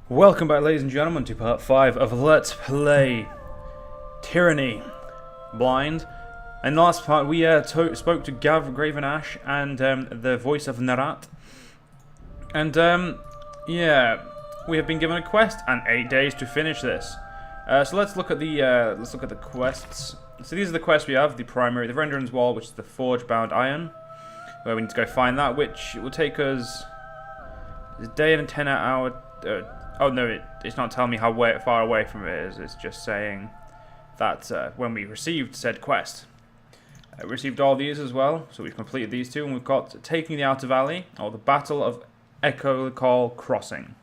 Welcome back, ladies and gentlemen, to part 5 of Let's Play Tyranny Blind. In the last part, we spoke to Graven Ash and the voice of Narat. And, yeah, we have been given a quest and 8 days to finish this. So let's look at the quests. So these are the quests we have: the primary, the Renderings Wall, which is the Forge-bound iron, where we need to go find that, which will take us a day and a 10-hour. Oh no, it's not telling me how far away from it is. It's just saying that when we received said quest. We received all these as well, so we've completed these two, and we've got Taking the Outer Valley, or the Battle of Echo Call Crossing.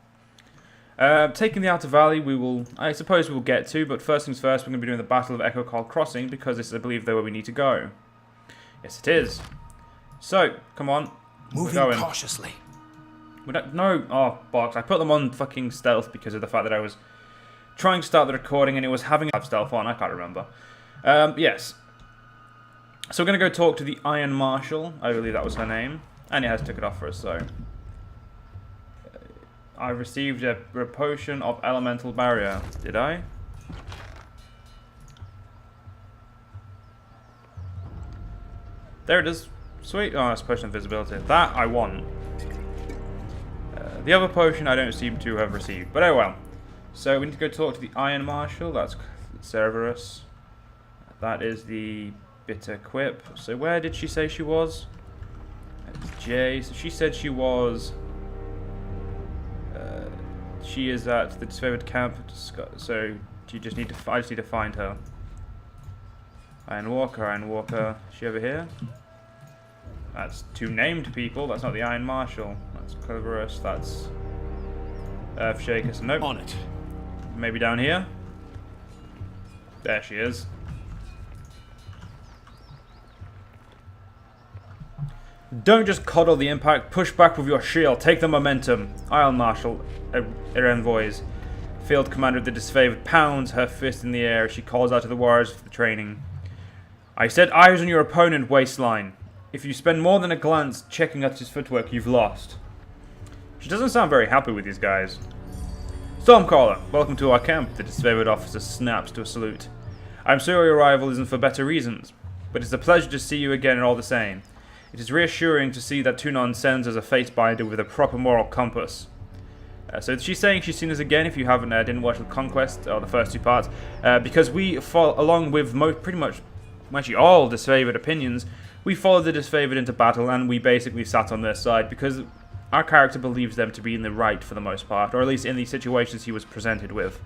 Taking the Outer Valley, I suppose we will get to, but first things first, we're going to be doing the Battle of Echo Call Crossing, because this is, I believe, where we need to go. Yes, it is. So, come on. Moving cautiously. No, oh, box. I put them on fucking stealth because of the fact that I was trying to start the recording and it was having stealth on. I can't remember. Yes. So we're going to go talk to the Iron Marshal. I believe that was her name. And it has took it off for us, so. I received a potion of elemental barrier. Did I? There it is. Sweet. Oh, that's potion of invisibility. That I want. The other potion I don't seem to have received, but oh well. So we need to go talk to the Iron Marshal. That's Cerberus. That is the bitter quip. So where did she say she was? That's J. So she said she was. She is at the disfavored camp. So you just need to. I just need to find her. Iron Walker. Is she over here? That's two named people. That's not the Iron Marshal. That's Cerberus. That's Earthshaker. So nope. On it. Maybe down here. There she is. Don't just coddle the impact. Push back with your shield. Take the momentum. Iron Marshal, her envoys. Field commander of the disfavored pounds her fist in the air as she calls out to the warriors for the training. I said eyes on your opponent, waistline. If you spend more than a glance checking out his footwork, you've lost. She doesn't sound very happy with these guys. Stormcaller, welcome to our camp, the disfavored officer snaps to a salute. I'm sure your arrival isn't for better reasons, but it's a pleasure to see you again all the same. It is reassuring to see that Tunon sends us a fatebinder with a proper moral compass. So she's saying she's seen us again if you haven't didn't watch the Conquest, or the first two parts, because we fall along with pretty much actually all disfavored opinions. We followed the disfavored into battle, and we basically sat on their side because our character believes them to be in the right for the most part, or at least in the situations he was presented with.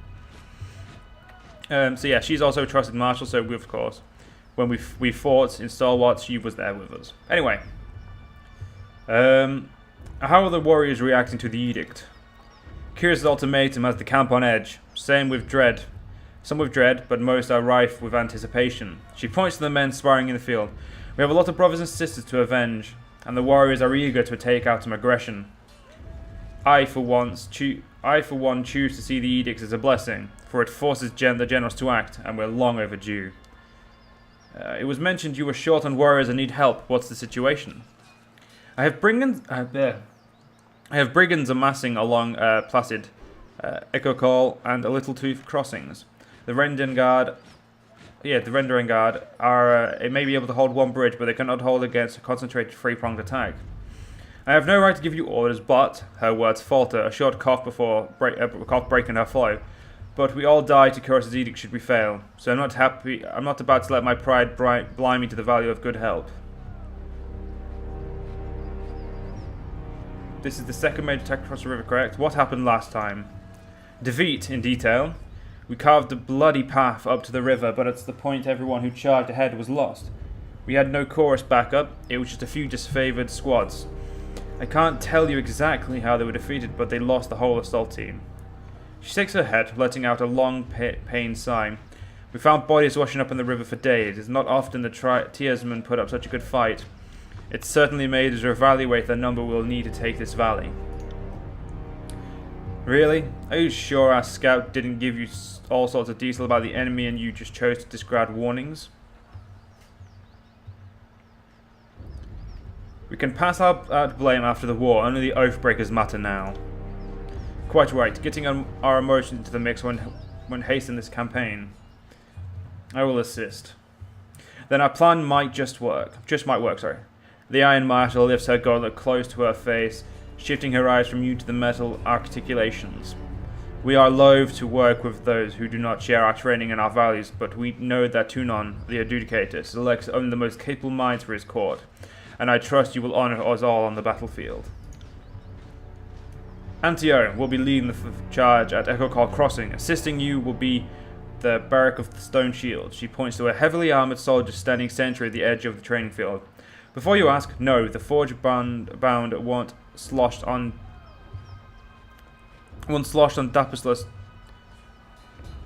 So yeah, she's also a trusted marshal, so we, of course, when we fought in Stalwart, she was there with us. Anyway, how are the warriors reacting to the edict? Kyr's ultimatum has the camp on edge. Same with dread. Some with dread, but most are rife with anticipation. She points to the men sparring in the field. We have a lot of brothers and sisters to avenge, and the warriors are eager to take out some aggression. I, for one, choose to see the edict as a blessing, for it forces the generals to act, and we're long overdue. It was mentioned you were short on warriors and need help. What's the situation? I have brigands amassing along Placid, Echo Call, and a Little Tooth crossings. The Rendering Guard are it may be able to hold one bridge, but they cannot hold against a concentrated three-pronged attack. I have no right to give you orders, but her words falter, a short cough before breaking her flow. But we all die to Curse's edict should we fail. So I'm not about to let my pride blind me to the value of good help. This is the second major attack across the river, correct? What happened last time? Defeat in detail. We carved a bloody path up to the river, but at the point everyone who charged ahead was lost. We had no chorus backup, it was just a few disfavored squads. I can't tell you exactly how they were defeated, but they lost the whole assault team. She shakes her head, letting out a long, pained sigh. We found bodies washing up in the river for days. It's not often the Tiersmen put up such a good fight. It certainly made us reevaluate the number we'll need to take this valley. Really? Are you sure our scout didn't give you all sorts of detail about the enemy and you just chose to disregard warnings? We can pass out blame after the war, only the Oathbreakers matter now. Quite right. Getting our emotions into the mix when hastening this campaign. I will assist. Then our plan might just work. Sorry. The Iron Marshal lifts her gauntlet close to her face, shifting her eyes from you to the metal articulations. We are loath to work with those who do not share our training and our values, but we know that Tunon, the Adjudicator, selects only the most capable minds for his court, and I trust you will honor us all on the battlefield. Antio will be leading the charge at Echo Call Crossing. Assisting you will be the Barrack of the Stone Shield. She points to a heavily armored soldier standing sentry at the edge of the training field. Before you ask, no, the forge bound won't sloshed on Dappleslust.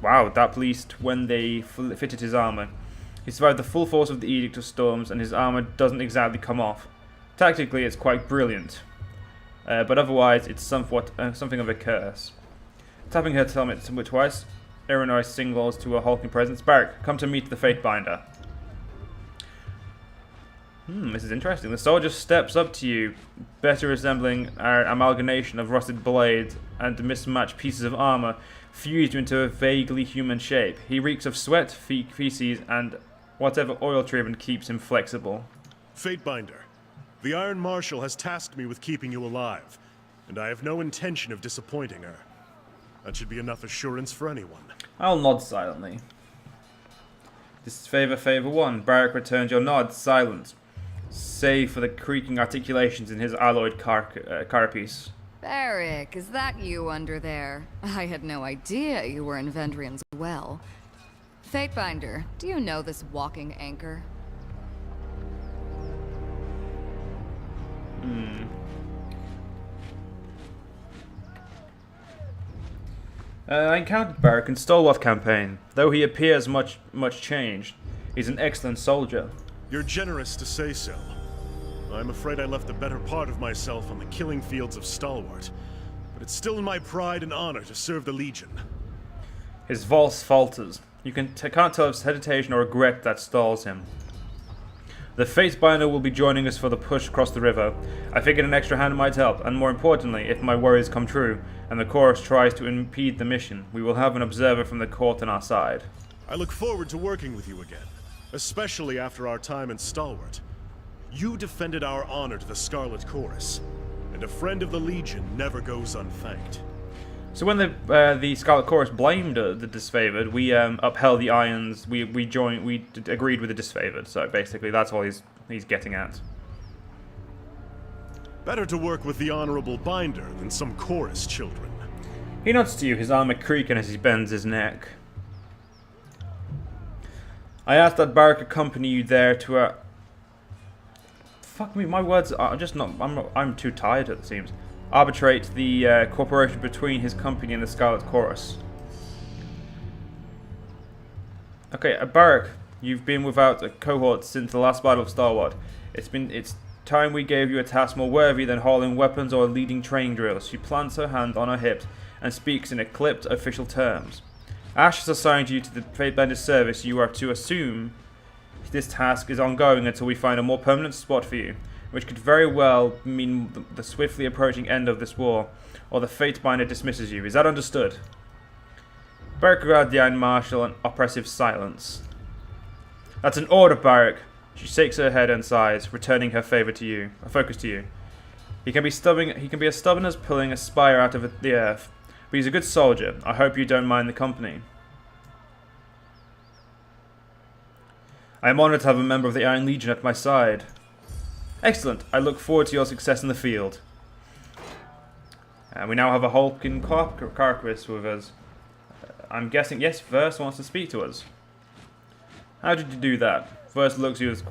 Wow, Dappleast when they fitted his armor. He survived the full force of the Edict of Storms, and his armor doesn't exactly come off. Tactically, it's quite brilliant, but otherwise, it's something of a curse. Tapping her helmet twice, Erenoi signals to a hulking presence. Barrack, come to meet the Fatebinder. This is interesting. The soldier steps up to you, better resembling our amalgamation of rusted blades and mismatched pieces of armor fused into a vaguely human shape. He reeks of sweat, feces, and whatever oil treatment keeps him flexible. Fatebinder, the Iron Marshal has tasked me with keeping you alive, and I have no intention of disappointing her. That should be enough assurance for anyone. I'll nod silently. Favor 1. Barrack returns your nod, silent, save for the creaking articulations in his alloyed carapace. Barrack, is that you under there? I had no idea you were in Vendrian as well. Fatebinder, do you know this walking anchor? I encountered Barrack in Stalwart campaign. Though he appears much changed, he's an excellent soldier. You're generous to say so. I'm afraid I left the better part of myself on the killing fields of Stalwart, but it's still in my pride and honor to serve the Legion. His voice falters. You can't tell if it's hesitation or regret that stalls him. The Fatebinder will be joining us for the push across the river. I figured an extra hand might help, and more importantly, if my worries come true, and the chorus tries to impede the mission, we will have an observer from the court on our side. I look forward to working with you again, especially after our time in Stalwart. You defended our honor to the Scarlet Chorus, and a friend of the Legion never goes unthanked. So when the Scarlet Chorus blamed the disfavored, we upheld the Irons. We agreed with the disfavored. So basically, that's all he's getting at. Better to work with the honorable Binder than some chorus children. He nods to you, his armor creaking as he bends his neck. I asked that Barrack accompany you there to a... Fuck me, my words are just not... I'm too tired, it seems. Arbitrate the cooperation between his company and the Scarlet Chorus. Okay, Barrack, you've been without a cohort since the last battle of Stalwart. It's time we gave you a task more worthy than hauling weapons or leading training drills. She plants her hand on her hip and speaks in a clipped official terms. Ash has assigned you to the Fatebender's service. You are to assume this task is ongoing until we find a more permanent spot for you, which could very well mean the swiftly approaching end of this war, or the Fatebinder dismisses you. Is that understood? Barrack regarded the Iron Marshal in oppressive silence. That's an order, Barrack. She shakes her head and sighs, returning her favor to you, a focus to you. He can be as stubborn as pulling a spire out of the earth, but he's a good soldier. I hope you don't mind the company. I am honored to have a member of the Iron Legion at my side. Excellent. I look forward to your success in the field. And we now have a hulking carcass with us. I'm guessing, yes, Verse wants to speak to us. How did you do that? Verse looks at you with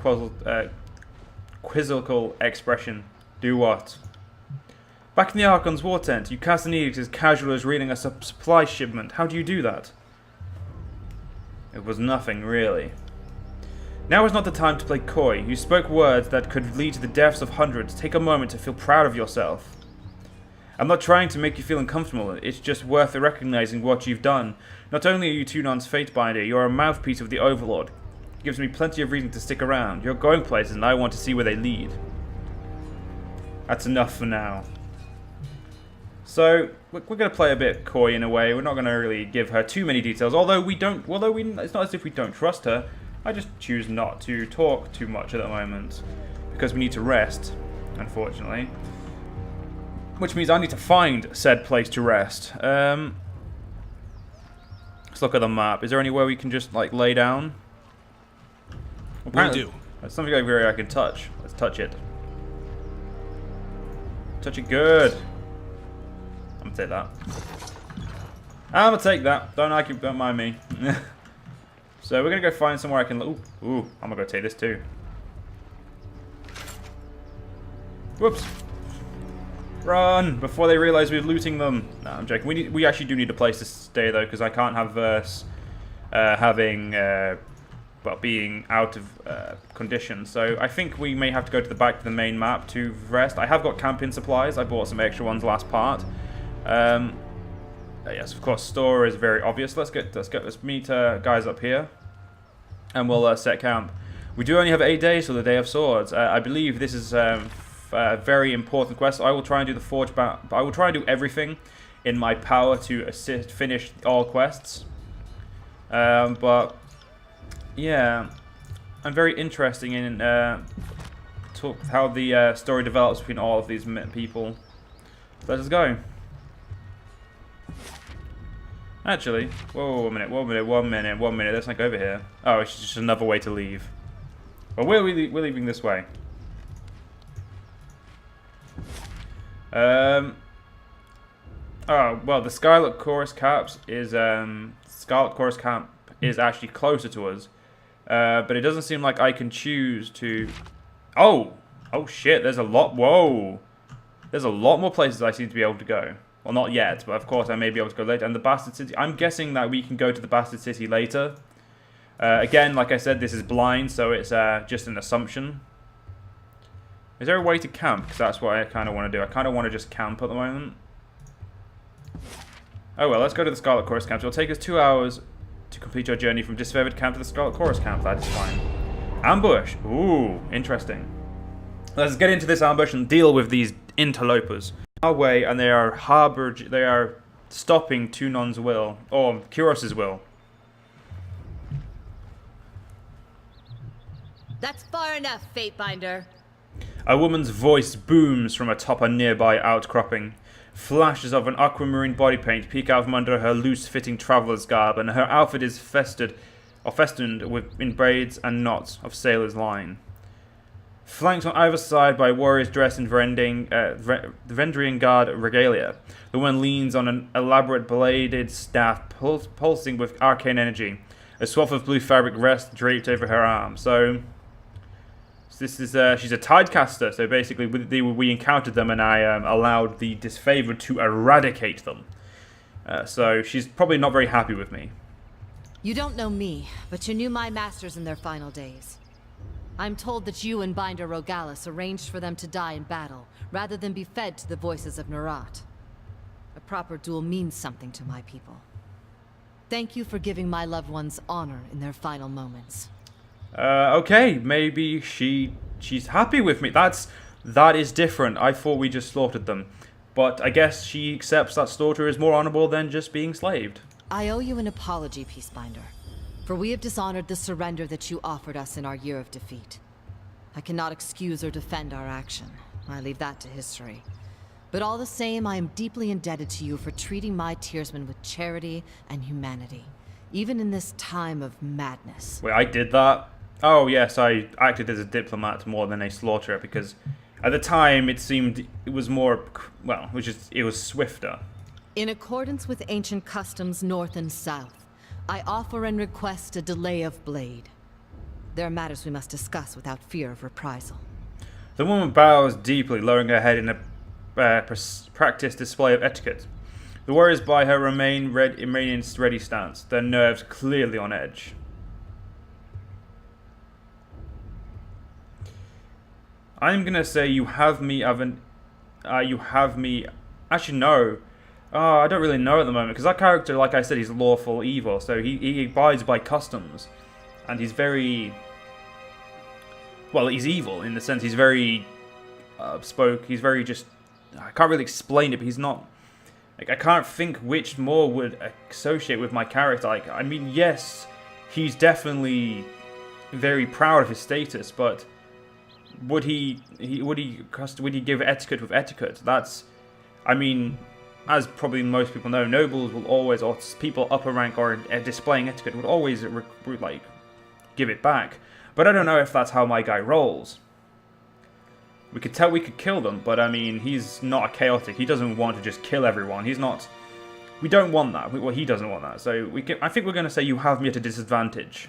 quizzical expression. Do what? Back in the Archon's war tent, you cast an edict as casual as reading a supply shipment. How do you do that? It was nothing, really. Now is not the time to play coy. You spoke words that could lead to the deaths of hundreds. Take a moment to feel proud of yourself. I'm not trying to make you feel uncomfortable. It's just worth recognizing what you've done. Not only are you Tunon's Fatebinder, you're a mouthpiece of the Overlord. It gives me plenty of reason to stick around. You're going places and I want to see where they lead. That's enough for now. So, we're going to play a bit coy in a way. We're not going to really give her too many details. It's not as if we don't trust her. I just choose not to talk too much at the moment because we need to rest, unfortunately. Which means I need to find said place to rest. Let's look at the map. Is there anywhere we can just like lay down? Will do. There's something over here I can touch. Let's touch it. Touch it good. I'm gonna take that. I'm gonna take that. Don't mind me. So we're gonna go find somewhere I can. Ooh, I'm gonna go take this too. Whoops. Run before they realize we're looting them. No, I'm joking. We actually do need a place to stay though, because I can't have Verse being out of condition. So I think we may have to go to the back to the main map to rest. I have got camping supplies. I bought some extra ones last part. Yes, of course, store is very obvious. Let's meet guys up here, and we'll set camp. We do only have 8 days till the Day of Swords. I believe this is a very important quest. I will try and do the forge. I will try and do everything in my power to finish all quests. But yeah, I'm very interested in how the story develops between all of these people. Let us go. Actually, whoa, one minute. Let's not go over here. Oh, it's just another way to leave. Well, we're leaving this way. Oh, well, the Scarlet Chorus Camp is actually closer to us, but it doesn't seem like I can choose to. Oh shit! There's a lot. Whoa, there's a lot more places I seem to be able to go. Well, not yet, but of course I may be able to go later. And the Bastard City, I'm guessing that we can go to the Bastard City later. Again, like I said, this is blind, so it's just an assumption. Is there a way to camp? Because that's what I kind of want to do. I kind of want to just camp at the moment. Oh well, let's go to the Scarlet Chorus Camp. It'll take us 2 hours to complete your journey from Disfavored Camp to the Scarlet Chorus Camp. That is fine. Ambush. Ooh, interesting. Let's get into this ambush and deal with these interlopers. Our way, and they are stopping Tunon's will, or Kuros's will. That's far enough, Fatebinder. A woman's voice booms from atop a nearby outcropping. Flashes of an aquamarine body paint peek out from under her loose-fitting traveler's garb, and her outfit is festooned in braids and knots of sailor's line. Flanked on either side by warriors dressed in Vendrian Guard regalia, the woman leans on an elaborate bladed staff pulsing with arcane energy. A swath of blue fabric rests draped over her arm. So this is she's a tidecaster. So basically, we encountered them, and I allowed the disfavored to eradicate them. So she's probably not very happy with me. You don't know me, but you knew my masters in their final days. I'm told that you and Binder Rogalis arranged for them to die in battle, rather than be fed to the voices of Nerat. A proper duel means something to my people. Thank you for giving my loved ones honor in their final moments. Okay, maybe she's happy with me. That is different. I thought we just slaughtered them. But I guess she accepts that slaughter is more honorable than just being slaved. I owe you an apology, Peacebinder. For we have dishonored the surrender that you offered us in our year of defeat. I cannot excuse or defend our action. I leave that to history. But all the same, I am deeply indebted to you for treating my tearsmen with charity and humanity, even in this time of madness. Wait, I did that? Oh yes, I acted as a diplomat more than a slaughterer, because at the time it seemed it was more, well, it was swifter. In accordance with ancient customs north and south, I offer and request a delay of blade. There are matters we must discuss without fear of reprisal. The woman bows deeply, lowering her head in a practiced display of etiquette. The warriors by her remain in ready stance, their nerves clearly on edge. I'm gonna say you have me, actually no. I don't really know at the moment, because that character, like I said, he's lawful evil, so he abides by customs. And he's very... well, he's evil, in the sense he's very... he's very just... I can't really explain it, but he's not... Like, I can't think which more would associate with my character. Like, I mean, yes, he's definitely very proud of his status, but would he give etiquette with etiquette? That's, I mean, as probably most people know, nobles will always, or people upper rank or displaying etiquette would always like give it back. But I don't know if that's how my guy rolls. We could tell we could kill them, but I mean, he's not a chaotic. He doesn't want to just kill everyone. He's not. We don't want that. Well, he doesn't want that. So we can. I think we're going to say you have me at a disadvantage.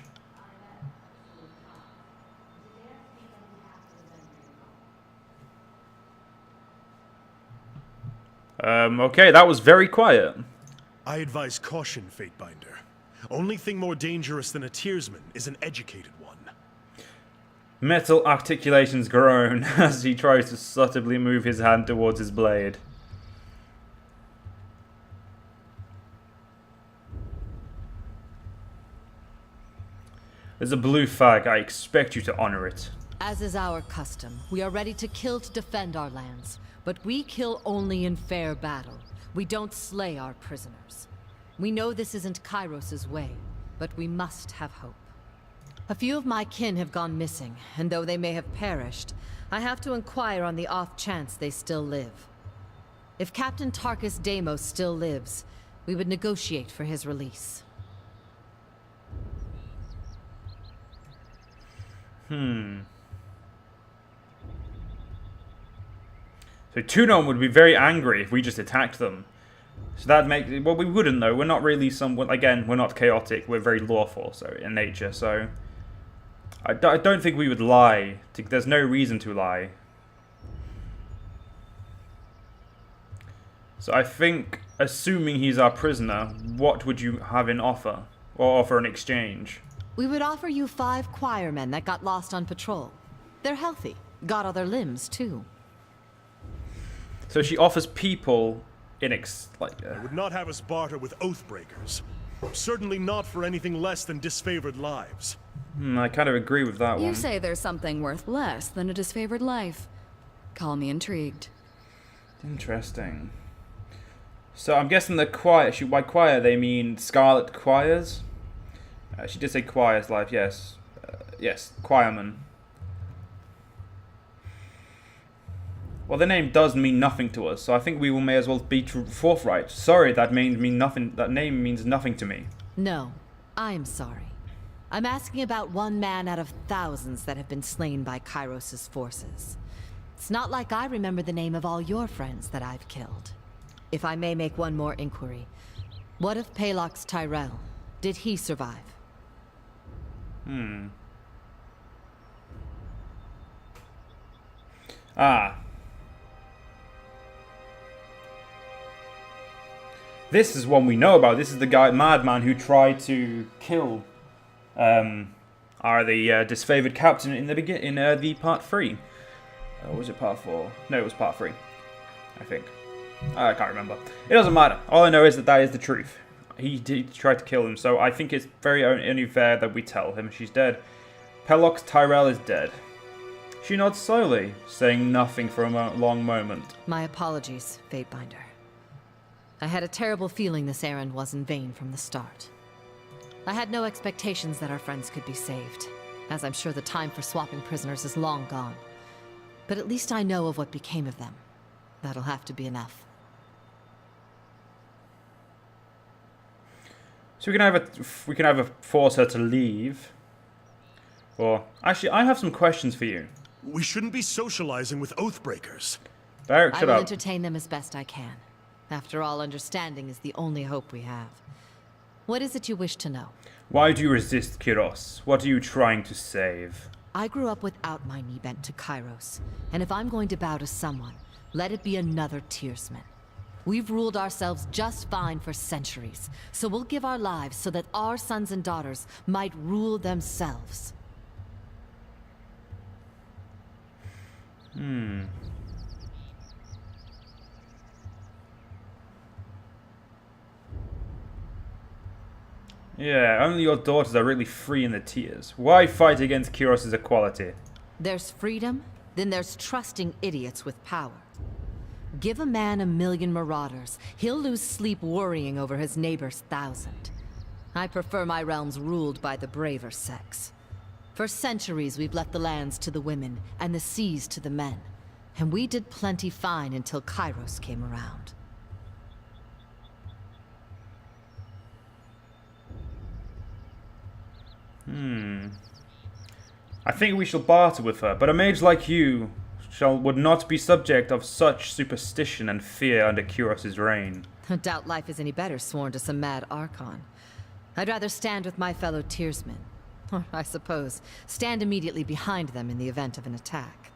Okay, that was very quiet. I advise caution, Fatebinder. Only thing more dangerous than a tearsman is an educated one. Metal articulations groan as he tries to subtly move his hand towards his blade. There's a blue flag. I expect you to honor it. As is our custom, we are ready to kill to defend our lands. But we kill only in fair battle. We don't slay our prisoners. We know this isn't Kairos' way, but we must have hope. A few of my kin have gone missing, and though they may have perished, I have to inquire on the off chance they still live. If Captain Tarkus Deimos still lives, we would negotiate for his release. So Tunon would be very angry if we just attacked them. So that makes... Well, we wouldn't, though. We're not really again, we're not chaotic. We're very lawful, so in nature, so... I don't think we would lie. There's no reason to lie. So I think, assuming he's our prisoner, what would you have in offer? Or offer in exchange? We would offer you 5 choirmen that got lost on patrol. They're healthy. Got all their limbs, too. So she offers people in I would not have us barter with oathbreakers. Certainly not for anything less than disfavored lives. I kind of agree with that one. You say there's something worth less than a disfavored life. Call me intrigued. Interesting. So I'm guessing the choir, by choir they mean Scarlet Choirs? She did say choir's life, yes. Yes, choirman. Well, the name does mean nothing to us, so I think we may as well be forthright. Sorry, that name means nothing to me. No, I'm sorry. I'm asking about one man out of thousands that have been slain by Kairos' forces. It's not like I remember the name of all your friends that I've killed. If I may make one more inquiry, what of Palox Tyrell? Did he survive? This is one we know about. This is the madman who tried to kill the disfavored captain in the part 3. Or was it part 4? No, it was part 3. I think. I can't remember. It doesn't matter. All I know is that is the truth. He did try to kill him, so I think it's very only fair that we tell him she's dead. Palox Tyrell is dead. She nods slowly, saying nothing for a long moment. My apologies, Fatebinder. I had a terrible feeling this errand was in vain from the start. I had no expectations that our friends could be saved, as I'm sure the time for swapping prisoners is long gone. But at least I know of what became of them. That'll have to be enough. So we can either force her to leave, or actually, I have some questions for you. We shouldn't be socializing with oathbreakers. Derek, I shut will up. entertain them as best I can. After all, understanding is the only hope we have. What is it you wish to know? Why do you resist Kyros? What are you trying to save? I grew up without my knee bent to Kairos, and if I'm going to bow to someone, let it be another Tearsman. We've ruled ourselves just fine for centuries, so we'll give our lives so that our sons and daughters might rule themselves. Yeah, only your daughters are really free in the tears. Why fight against Kyros' equality? There's freedom, then there's trusting idiots with power. Give a man 1,000,000 marauders. He'll lose sleep worrying over his neighbor's 1,000. I prefer my realms ruled by the braver sex. For centuries we've left the lands to the women, and the seas to the men. And we did plenty fine until Kairos came around. I think we shall barter with her, but a mage like you would not be subject of such superstition and fear under Kyros's reign. I doubt life is any better sworn to some mad archon. I'd rather stand with my fellow tearsmen. Or, I suppose, stand immediately behind them in the event of an attack.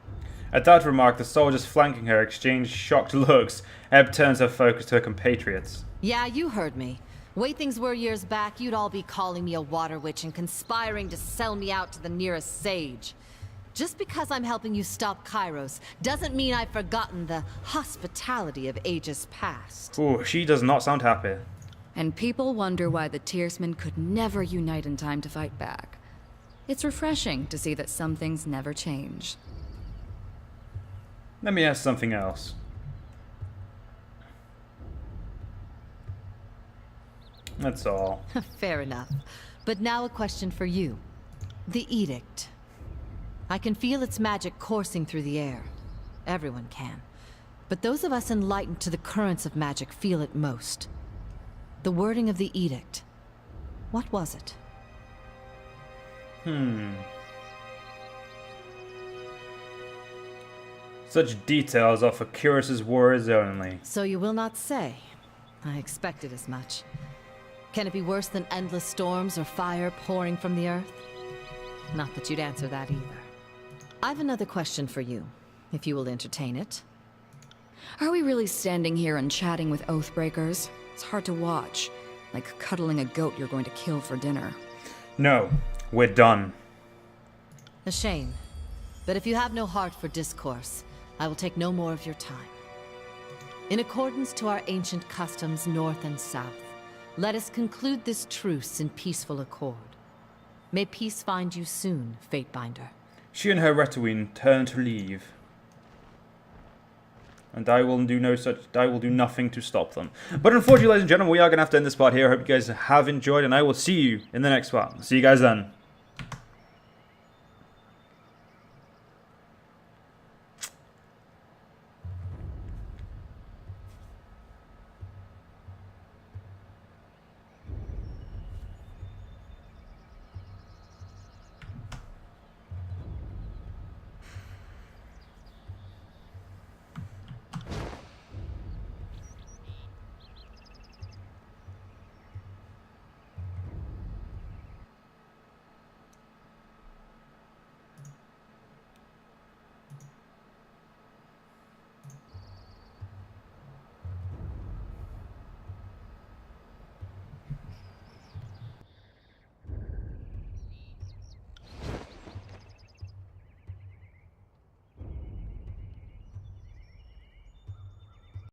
At that remark, the soldiers flanking her exchange shocked looks. Ebb turns her focus to her compatriots. Yeah, you heard me. Way things were years back, you'd all be calling me a water witch and conspiring to sell me out to the nearest sage. Just because I'm helping you stop Kairos doesn't mean I've forgotten the hospitality of ages past. Ooh, she does not sound happy. And people wonder why the Tearsmen could never unite in time to fight back. It's refreshing to see that some things never change. Let me ask something else. That's all. Fair enough. But now a question for you. The Edict. I can feel its magic coursing through the air. Everyone can. But those of us enlightened to the currents of magic feel it most. The wording of the Edict. What was it? Such details are for Kyros's warriors only. So you will not say. I expected as much. Can it be worse than endless storms or fire pouring from the earth? Not that you'd answer that either. I've another question for you, if you will entertain it. Are we really standing here and chatting with Oathbreakers? It's hard to watch. Like cuddling a goat you're going to kill for dinner. No, we're done. A shame. But if you have no heart for discourse, I will take no more of your time. In accordance to our ancient customs north and south, let us conclude this truce in peaceful accord. May peace find you soon, Fatebinder. She and her Ratawin turn to leave. And I will do nothing to stop them. But unfortunately, ladies and gentlemen, we are going to have to end this part here. I hope you guys have enjoyed, and I will see you in the next part. See you guys then.